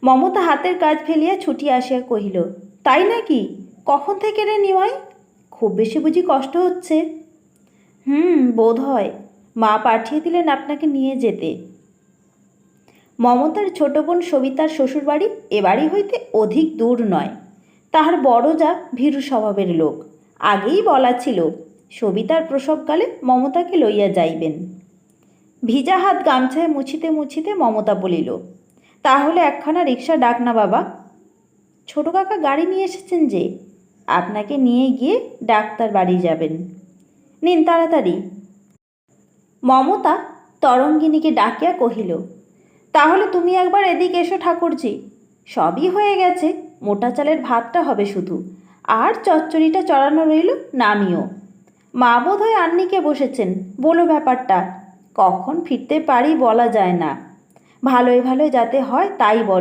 মমতা হাতের কাজ ফেলিয়া ছুটিয়া আসিয়া কহিল, তাই নাকি? কখন থেকে রে নিমাই? খুব বেশি বুঝি কষ্ট হচ্ছে? বোধ হয়। মা পাঠিয়ে দিলেন আপনাকে নিয়ে যেতে। মমতার ছোট বোন সবিতার শ্বশুরবাড়ি এ বাড়ি হইতে অধিক দূর নয়। তাহার বড় যা ভীরু স্বভাবের লোক। আগেই বলা ছিল সবিতার প্রসবকালে মমতাকে লইয়া যাইবেন। ভিজা হাত গামছায় মুছিতে মুছিতে মমতা বলিল, তাহলে একখানা রিক্সা ডাক না বাবা। ছোট কাকা গাড়ি নিয়ে এসেছেন যে, আপনাকে নিয়ে গিয়ে ডাক্তার বাড়ি যাবেন। নিন তাড়াতাড়ি। মমতা তরঙ্গিনীকে ডাকিয়া কহিল, তাহলে তুমি একবার এদিকে এসো ঠাকুরজি। সবই হয়ে গেছে, মোটা চালের ভাতটা হবে শুধু, আর চচ্চড়িটা চড়ানো রইল, নামিও। মা বোধ হয় আন্নিকে বসেছেন, বলো ব্যাপারটা। কখন ফিরতে পারি বলা যায় না, ভালোই ভালোই যাতে হয় তাই বলো।